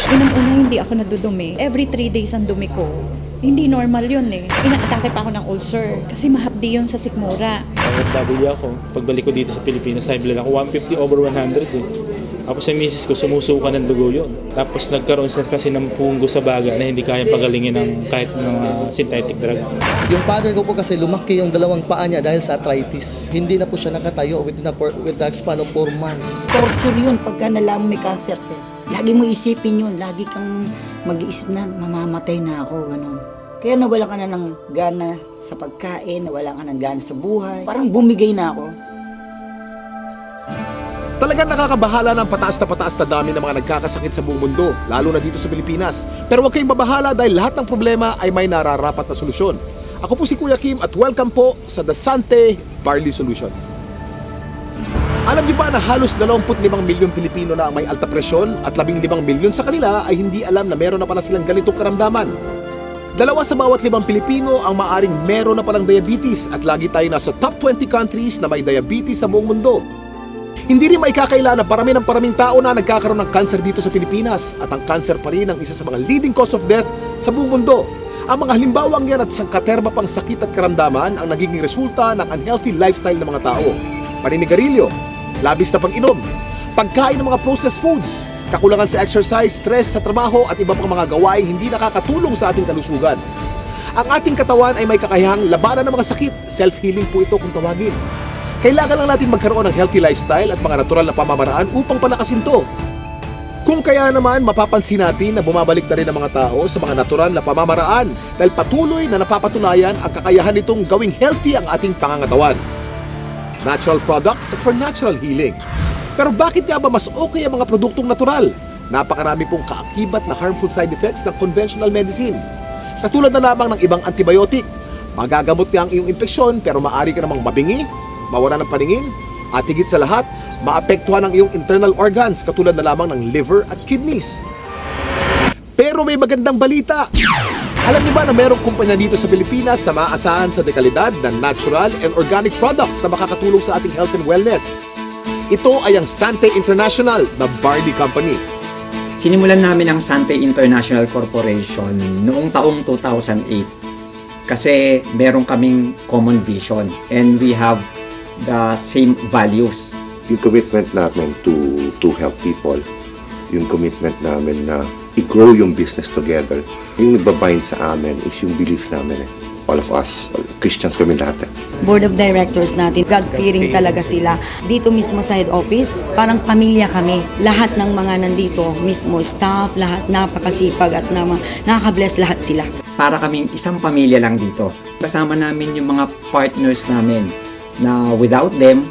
Unang-una, hindi ako nadudumi. Every 3 days ang dumi ko. Hindi normal yun eh. Inaatake pa ako ng ulcer kasi mahapdi yun sa sikmura. OFW ako. Pagbalik ko dito sa Pilipinas, high blood ako 150/100 eh. Tapos sa misis ko, sumusuka ng dugo yun. Tapos nagkaroon siya kasi ng punggo sa baga na hindi kayang pagalingin ng kahit mga synthetic drug. Yung father ko po kasi lumaki yung dalawang paa niya dahil sa arthritis. Hindi na po siya nakatayo with the span of 4 months. Torture yun pagka nalaman may cancer ka. Lagi mo isipin yun. Lagi kang mag-iisip na mamamatay na ako. Ganun. Kaya nawala ka na ng gana sa pagkain, nawala ka ng gana sa buhay. Parang bumigay na ako. Talagang nakakabahala ng pataas na dami ng mga nagkakasakit sa buong mundo, lalo na dito sa Pilipinas. Pero huwag kayong mabahala dahil lahat ng problema ay may nararapat na solusyon. Ako po si Kuya Kim at welcome po sa The Sante Barley Solution. Alam niyo ba na halos 25 milyong Pilipino na ang may alta presyon at 15 milyon sa kanila ay hindi alam na meron na pala silang ganitong karamdaman? 2 sa bawat 5 Pilipino ang maaring meron na palang diabetes at lagi tayo nasa top 20 countries na may diabetes sa buong mundo. Hindi rin maikakaila na paraming tao na nagkakaroon ng cancer dito sa Pilipinas at ang cancer pa rin ang isa sa mga leading cause of death sa buong mundo. Ang mga halimbawang yan at sangkaterma pang sakit at karamdaman ang nagiging resulta ng unhealthy lifestyle ng mga tao. Paninigarilyo, labis na pag-inom, pagkain ng mga processed foods, kakulangan sa exercise, stress sa trabaho at iba pang mga gawaing hindi nakakatulong sa ating kalusugan. Ang ating katawan ay may kakayahang labanan ng mga sakit, self-healing po ito kung tawagin. Kailangan lang natin magkaroon ng healthy lifestyle at mga natural na pamamaraan upang palakasin to. Kung kaya naman, mapapansin natin na bumabalik na rin ang mga tao sa mga natural na pamamaraan dahil patuloy na napapatunayan ang kakayahan nitong gawing healthy ang ating pangangatawan. Natural products for natural healing. Pero bakit nga ba mas okay ang mga produktong natural? Napakarami pong kaakibat na harmful side effects ng conventional medicine. Katulad na lamang ng ibang antibiotic. Magagamot nga ang iyong impeksyon pero maaari ka namang mabingi, mawala ng paningin, at higit sa lahat, maapektuhan ang iyong internal organs katulad na lamang ng liver at kidneys. Pero may magandang balita! Alam niyo ba na mayroong kumpanya dito sa Pilipinas na maaasahan sa dekalidad ng natural and organic products na makakatulong sa ating health and wellness? Ito ay ang Sante International na barley company. Sinimulan namin ang Sante International Corporation noong taong 2008 kasi meron kaming common vision and we have the same values. Yung commitment namin to help people, yung commitment namin na i-grow yung business together, yung nagbabind sa amin is yung belief namin eh. All of us, Christians kami lahat eh. Board of Directors natin, God-fearing talaga sila. Dito mismo sa head office, parang pamilya kami. Lahat ng mga nandito, mismo staff, lahat napakasipag at nakaka-bless lahat sila. Para kaming isang pamilya lang dito. Kasama namin yung mga partners namin na without them,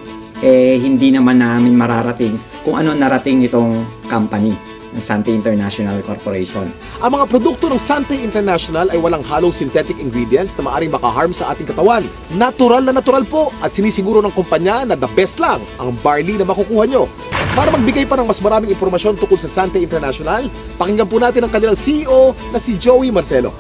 hindi naman namin mararating kung ano narating itong company ng Sante International Corporation. Ang mga produkto ng Sante International ay walang halong synthetic ingredients na maaaring makaharm sa ating katawan. Natural na natural po at sinisiguro ng kumpanya na the best lang ang barley na makukuha nyo. Para magbigay pa ng mas maraming impormasyon tungkol sa Sante International, pakinggan po natin ang kanilang CEO na si Joey Marcelo.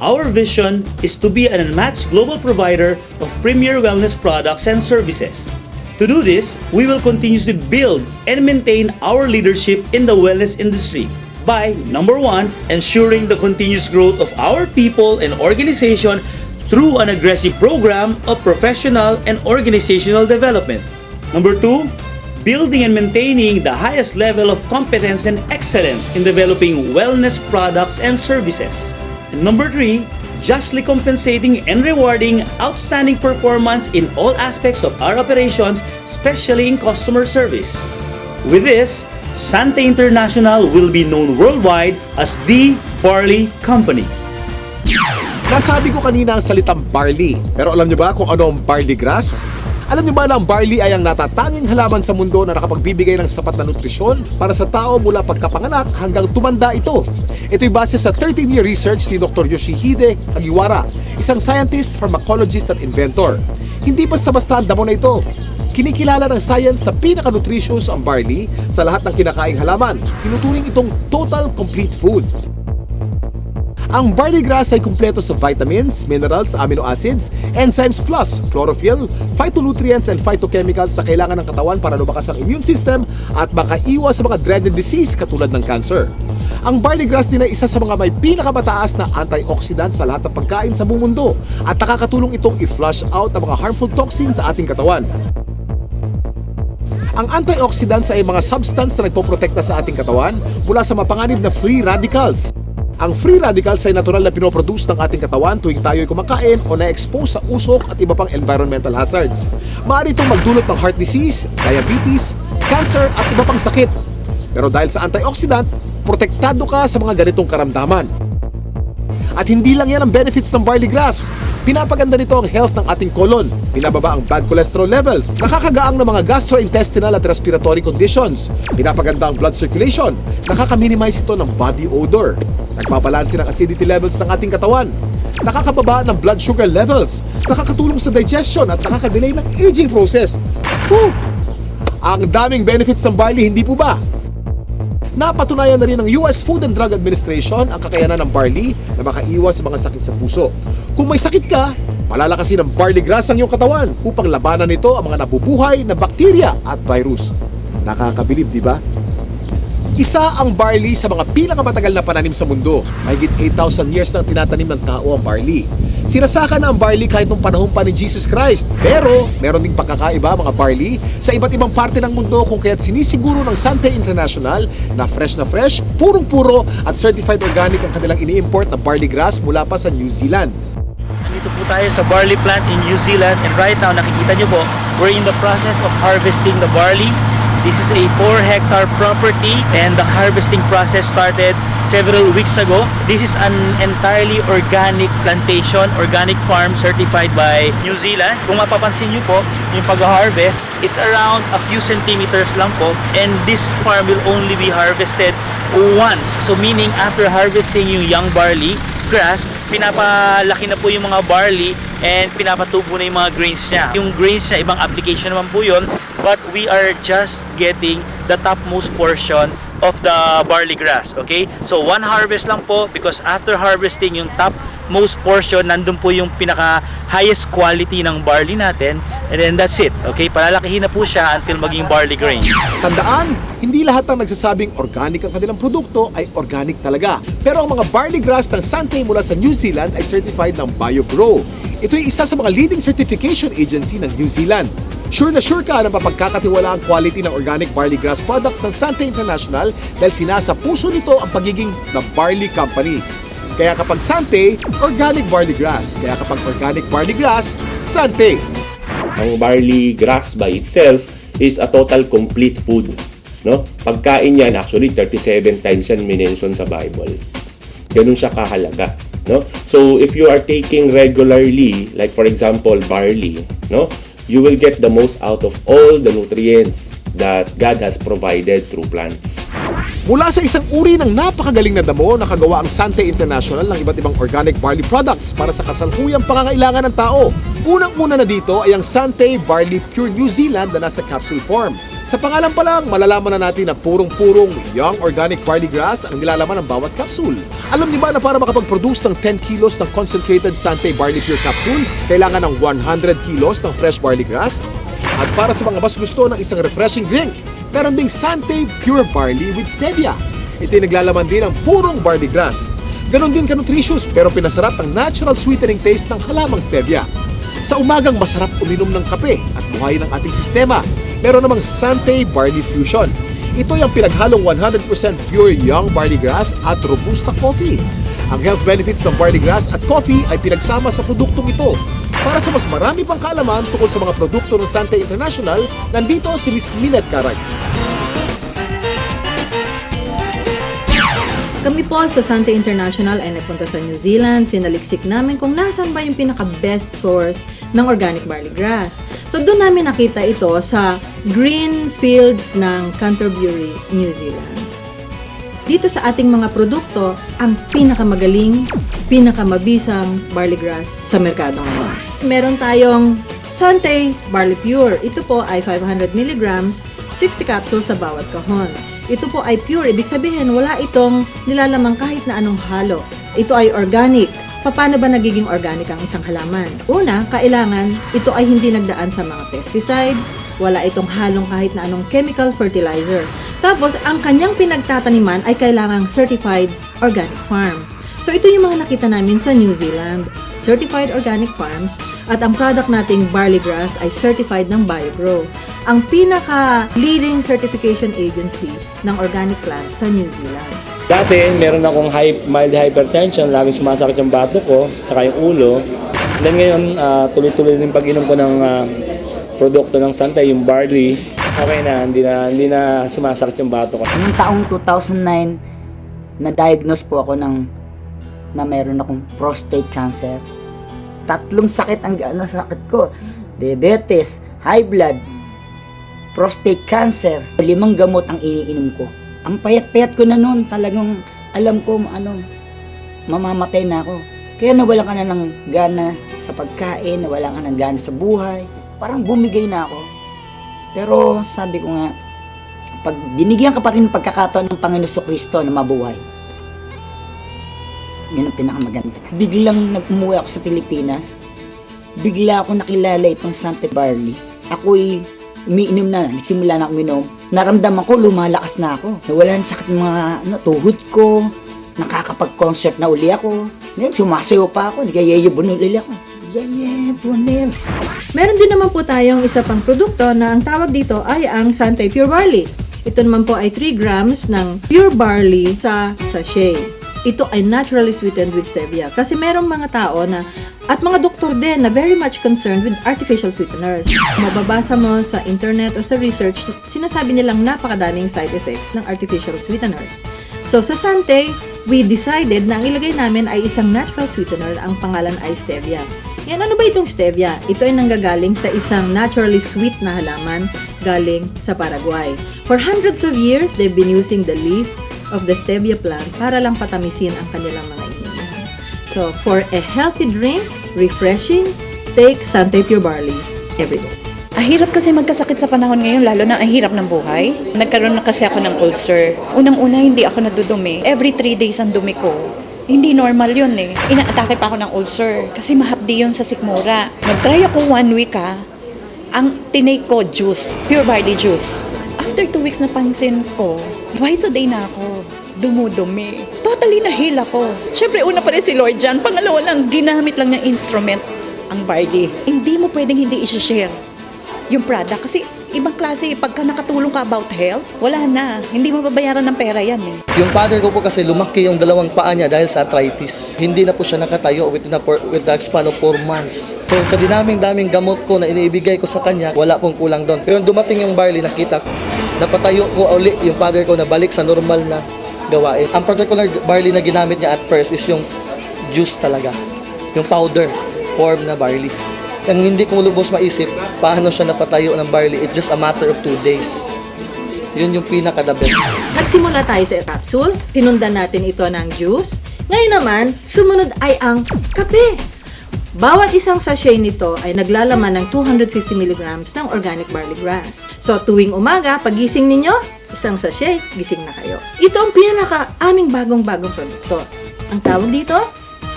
Our vision is to be an unmatched global provider of premier wellness products and services. To do this, we will continuously build and maintain our leadership in the wellness industry by, number 1, ensuring the continuous growth of our people and organization through an aggressive program of professional and organizational development. Number 2, building and maintaining the highest level of competence and excellence in developing wellness products and services. And number 3, justly compensating and rewarding outstanding performance in all aspects of our operations, especially in customer service. With this, Sante International will be known worldwide as the Barley Company. Nasabi ko kanina ang salitang barley, pero alam niyo ba kung ano ang barley grass? Alam niyo ba na ang barley ay ang natatanging halaman sa mundo na nakapagbibigay ng sapat na nutrisyon para sa tao mula pagkapanganak hanggang tumanda ito? Ito'y base sa 13-year research ni Dr. Yoshihide Hagiwara, isang scientist, pharmacologist at inventor. Hindi basta-basta ang damo na ito. Kinikilala ng science na pinaka-nutritious ang barley sa lahat ng kinakaing halaman. Tinuturing itong total complete food. Ang barley grass ay kumpleto sa vitamins, minerals, amino acids, enzymes plus chlorophyll, phytonutrients and phytochemicals na kailangan ng katawan para lumakas ang immune system at makaiwas sa mga dreaded disease katulad ng cancer. Ang barley grass din ay isa sa mga may pinakamataas na antioxidant sa lahat ng pagkain sa buong mundo at nakakatulong itong i-flush out ang mga harmful toxins sa ating katawan. Ang antioxidants ay mga substance na nagpoprotekta sa ating katawan mula sa mapanganib na free radicals. Ang free radicals ay natural na pinoproduce ng ating katawan tuwing tayo ay kumakain o na-expose sa usok at iba pang environmental hazards. Maaari itong magdulot ng heart disease, diabetes, cancer at iba pang sakit. Pero dahil sa antioxidant, protektado ka sa mga ganitong karamdaman. At hindi lang yan ang benefits ng barley grass. Pinapaganda nito ang health ng ating colon, binababa ang bad cholesterol levels, nakakagaang ng mga gastrointestinal at respiratory conditions, pinapaganda ang blood circulation, nakaka-minimize ito ng body odor, nagbabalanse ng acidity levels ng ating katawan, nakakababa ng blood sugar levels, nakakatulong sa digestion at nakakadelay ng aging process. Woo! Ang daming benefits ng barley, hindi po ba? Napatunayan na rin ng US Food and Drug Administration ang kakayanan ng barley na makaiwas sa mga sakit sa puso. Kung may sakit ka, palalakasin ng barley grass ang iyong katawan upang labanan nito ang mga nabubuhay na bakterya at virus. Nakakabilib, di ba? Isa ang barley sa mga pinakamatagal na pananim sa mundo. Mahigit 8,000 years nang tinatanim ng tao ang barley. Sinasaka na ang barley kahit nung panahon pa ni Jesus Christ. Pero meron ding pagkakaiba mga barley sa iba't ibang parte ng mundo kung kaya't sinisiguro ng Sante International na fresh, purong-puro at certified organic ang kanilang ini-import na barley grass mula pa sa New Zealand. Nandito po tayo sa barley plant in New Zealand and right now nakikita nyo po, we're in the process of harvesting the barley. This is a 4-hectare property and the harvesting process started several weeks ago. This is an entirely organic plantation, organic farm certified by New Zealand. Kung mapapansin nyo po, yung pag-harvest, it's around a few centimeters lang po and this farm will only be harvested once. So meaning after harvesting yung young barley grass, pinapalaki na po yung mga barley and pinapatubo na yung mga grains niya. Yung grains niya, ibang application naman po yun, but we are just getting the topmost portion of the barley grass, okay? So one harvest lang po because after harvesting yung topmost portion, nandun po yung pinaka highest quality ng barley natin and then that's it, okay? Palalakihin na po siya until maging barley grain. Tandaan, hindi lahat ng nagsasabing organic ang kanilang produkto ay organic talaga. Pero ang mga barley grass ng Sante mula sa New Zealand ay certified ng BioGrow. Ito ay isa sa mga leading certification agency ng New Zealand. Sure na sure ka na mapagkakatiwala ang quality ng organic barley grass products ng Sante International dahil sinasa puso nito ang pagiging The Barley Company. Kaya kapag Sante, organic barley grass. Kaya kapag organic barley grass, Sante. Ang barley grass by itself is a total complete food. No? Pagkain yan, actually 37 times yan minention sa Bible. Ganun siya kahalaga. No? So if you are taking regularly, like for example barley, no, you will get the most out of all the nutrients that God has provided through plants. Mula sa isang uri ng napakagaling na damo, nakagawa ang Sante International ng iba't ibang organic barley products para sa kasalukuyang pangangailangan ng tao. Unang-una na dito ay ang Sante Barley Pure New Zealand na nasa capsule form. Sa pangalan pa lang, malalaman na natin na purong-purong young organic barley grass ang nilalaman ng bawat capsule. Alam niyo ba na para makapag-produce ng 10 kilos ng concentrated Sante Barley Pure capsule, kailangan ng 100 kilos ng fresh barley grass? At para sa mga mas gusto ng isang refreshing drink, meron ding Sante Pure Barley with Stevia. Ito'y naglalaman din ng purong barley grass. Ganon din ka-nutritious pero pinasarap ng natural sweetening taste ng halamang Stevia. Sa umagang masarap uminom ng kape at buhayin ang ating sistema. Meron namang Sante Barley Fusion. Ito yung pinaghalong 100% pure young barley grass at robusta coffee. Ang health benefits ng barley grass at coffee ay pinagsama sa produktong ito. Para sa mas marami pang kaalaman tungkol sa mga produkto ng Sante International, nandito si Ms. Minette Carag. Kami po sa Sante International ay nagpunta sa New Zealand. Sinaliksik namin kung nasan ba yung pinaka-best source ng organic barley grass. So doon namin nakita ito sa green fields ng Canterbury, New Zealand. Dito sa ating mga produkto, ang pinakamagaling, pinakamabisang barley grass sa merkado ngayon. meron tayong Sante Barley Pure. Ito po ay 500 mg, 60 capsules sa bawat kahon. Ito po ay pure, ibig sabihin wala itong nilalamang kahit na anong halo. Ito ay organic. Paano ba nagiging organic ang isang halaman? Una, kailangan ito ay hindi nagdaan sa mga pesticides, wala itong halong kahit na anong chemical fertilizer. Tapos, ang kanyang pinagtataniman ay kailangang certified organic farm. So, ito yung mga nakita namin sa New Zealand, certified organic farms, at ang product nating barley grass ay certified ng BioGrow, ang pinaka-leading certification agency ng organic plants sa New Zealand. Dati, meron akong mild hypertension, laging sumasakit yung bato ko, saka yung ulo. Then ngayon, tuloy-tuloy din pag-inom ko ng produkto ng Sante, yung barley. Okay na, hindi na sumasakit yung bato ko. Noong taong 2009, na-diagnose po ako na mayroon akong prostate cancer. 3 sakit ang sakit ko. Diabetes, high blood, prostate cancer. 5 gamot ang iniinom ko. Ang payat-payat ko na noon, talagang alam ko mamamatay na ako. Kaya nawalan ka na ng gana sa pagkain, nawalan ka ng gana sa buhay. Parang bumigay na ako. Pero sabi ko nga, pag binigyan ka pa rin ng pagkakataon ng Panginoon Kristo na mabuhay, yun ang pinakamaganda. Biglang nag-umuwi ako sa Pilipinas, bigla ako nakilala itong Sante Barley. Ako'y umiinom na, nagsimula na ako uminom. Naramdaman ko, lumalakas na ako. Nawala na sakit ng mga tuhod ko, nakakapag-concert na uli ako. Ngayon, sumasayo pa ako, nagayayabunol uli ako. Yayabunol. Meron din naman po tayong isa pang produkto na ang tawag dito ay ang Sante Pure Barley. Ito naman po ay 3 grams ng pure barley sa sachet. Ito ay naturally sweetened with stevia. Kasi merong mga tao na, at mga doktor din na very much concerned with artificial sweeteners. Mababasa mo sa internet o sa research, sinasabi nilang napakadaming side effects ng artificial sweeteners. So sa Sante, we decided na ang ilagay namin ay isang natural sweetener, ang pangalan ay stevia. Yan, ano ba itong stevia? Ito ay nanggagaling sa isang naturally sweet na halaman galing sa Paraguay. For hundreds of years, they've been using the leaf of the stevia plant para lang patamisin ang kanilang mga iniinom. So, for a healthy drink, refreshing, take Sante Pure Barley every day. Ang hirap kasi magkasakit sa panahon ngayon, lalo na ang hirap ng buhay. Nagkaroon na kasi ako ng ulcer. Unang-una, hindi ako nadudumi. Every 3 days ang dumi ko. Hindi normal yun eh. Inaatake pa ako ng ulcer kasi mahapdi yun sa sikmura. Nag-try ako 1 week ang tinake ko juice, pure barley juice. After 2 weeks napansin ko, twice a day na ako dumudumi. Totally na-heal ako. Siyempre, una pa rin si Lord dyan. Pangalawa lang, ginamit lang niyang instrument ang barley. Hindi mo pwedeng hindi i-share yung product kasi ibang klase, pagka nakatulong ka about health, wala na. Hindi mababayaran ng pera yan eh. Yung father ko po kasi lumaki yung 2 paa niya dahil sa arthritis. Hindi na po siya nakatayo with the span of 4 months. So sa daming gamot ko na iniibigay ko sa kanya, wala pong kulang doon. Pero dumating yung barley, nakita ko, napatayo ko uli yung father ko na balik sa normal na gawain. Ang particular barley na ginamit niya at first is yung juice talaga. Yung powder form na barley. Ang hindi ko lubos maisip, paano siya napatayo ng barley, it's just a matter of 2 days. Yun yung pinaka-the best. Nagsimula tayo sa capsule, tinundan natin ito ng juice. Ngayon naman, sumunod ay ang kape. Bawat isang sachet nito ay naglalaman ng 250 mg ng organic barley grass. So tuwing umaga, pagising ninyo, isang sachet, gising na kayo. Ito ang pinaka-aming bagong-bagong produkto. Ang tawag dito,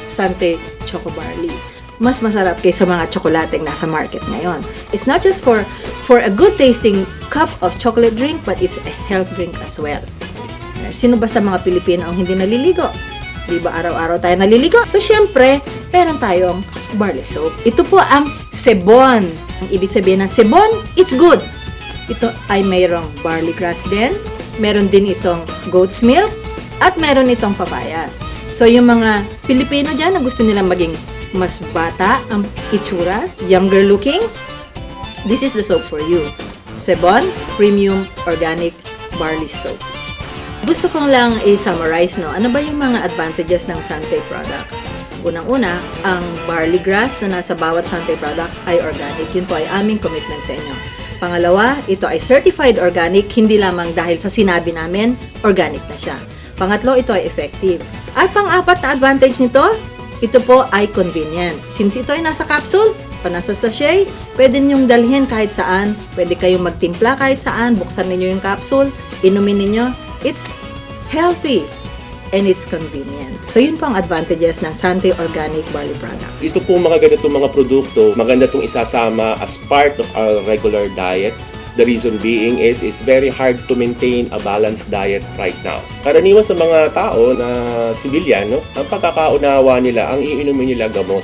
Sante Choco Barley. Mas masarap kaysa mga tsokolateng nasa market ngayon. It's not just for a good tasting cup of chocolate drink, but it's a health drink as well. Sino ba sa mga Pilipino ang hindi naliligo? Di ba araw-araw tayo naliligo? So syempre, meron tayong barley soap. Ito po ang sebon. Ang ibig sabihin ng sebon, it's good. Ito ay mayroong barley grass din. Meron din itong goat's milk. At meron itong papaya. So yung mga Pilipino dyan na gusto nilang maging mas bata ang itsura, younger looking, this is the soap for you. Sebon Premium Organic Barley Soap. Gusto kong lang i-summarize, no? Ano ba yung mga advantages ng Sante products? Unang-una, ang barley grass na nasa bawat Sante product ay organic. Yun po ay aming commitment sa inyo. Pangalawa, ito ay certified organic, hindi lamang dahil sa sinabi namin, organic na siya. Pangatlo, ito ay effective. At pang-apat na advantage nito, ito po ay convenient. Since ito ay nasa capsule, O nasa sachet, pwede ninyong dalhin kahit saan. Pwede kayong magtimpla kahit saan. Buksan ninyo yung capsule, inumin ninyo. It's healthy and it's convenient. So yun po ang advantages ng Sante Organic Barley Product. Ito po mga ganitong mga produkto, maganda itong isasama as part of our regular diet. The reason being is it's very hard to maintain a balanced diet right now. Karaniwan sa mga tao na civilian, no, ang pagkakaunawa nila, ang iinumin nila gamot.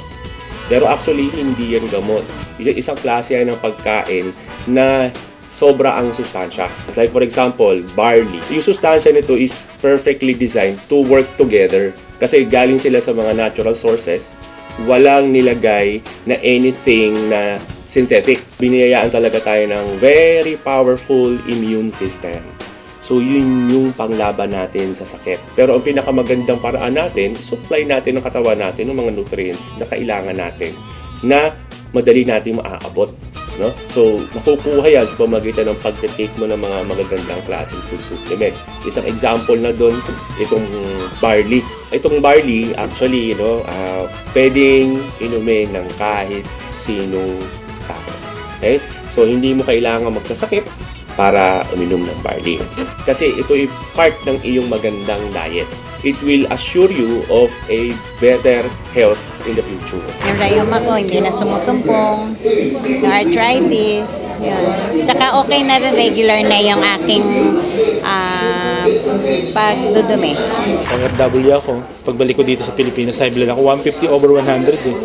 Pero actually, hindi yan gamot. Isang klase yan ng pagkain na sobra ang sustansya. Like for example, barley. Yung sustansya nito is perfectly designed to work together kasi galing sila sa mga natural sources. Walang nilagay na anything na synthetic. Biniyayaan talaga tayo ng very powerful immune system. So yun yung panglaban natin sa sakit. Pero ang pinakamagandang paraan natin, supply natin ng katawan natin ng mga nutrients na kailangan natin na madali natin maaabot. No? So, nakukuha yan sa pamagitan ng pagtitake mo ng mga magagandang klaseng food supplement. Isang example na doon, itong barley. Itong barley, actually, pwedeng inumin ng kahit sinong tao. Okay? So, hindi mo kailangan magkasakit para uminom ng barley. Kasi ito ay part ng iyong magandang diet. It will assure you of a better health in the future. Yung rayuma ko, hindi na sumusumpong. Yung arthritis. Yun. Saka okay na rin, regular na yung aking pagdudumi. Pang-FW ako. Pagbalik ko dito sa Pilipinas, high blood ako. 150 over 100 eh.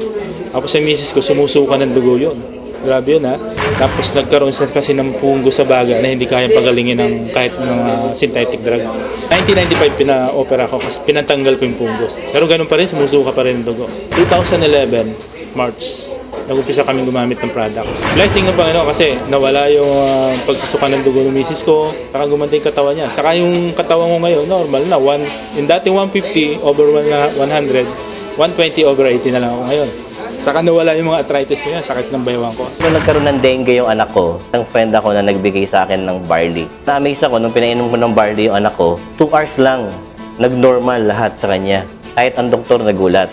Tapos sa misis ko, sumusuka ng dugo yun. Grabe yun ha. Tapos nagkaroon siya kasi ng punggo sa baga na hindi kayang pagalingin ng kahit mga synthetic drug. 1995 pina-opera ko kasi pinatanggal ko yung punggos. Pero ganun pa rin, sumusuka pa rin yung dugo. 2011, March, nag-umpisa kami gumamit ng product. Blessing ng Panginoon kasi nawala yung pagsusuka ng dugo ng misis ko, saka gumanda yung katawan niya. Saka yung katawan ko ngayon, normal na. Yung dating 150 over 100, 120 over 80 na lang ako ngayon. Saka nawala yung mga arthritis ko yan, sakit ng baywang ko. Nung nagkaroon ng dengue yung anak ko, ang friend ako na nagbigay sa akin ng barley. Na-amaze ako nung pinainom ko ng barley yung anak ko, 2 hours lang, nag-normal lahat sa kanya. Kahit ang doktor nagulat.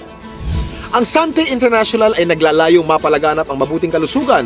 Ang Sante International ay naglalayong mapalaganap ang mabuting kalusugan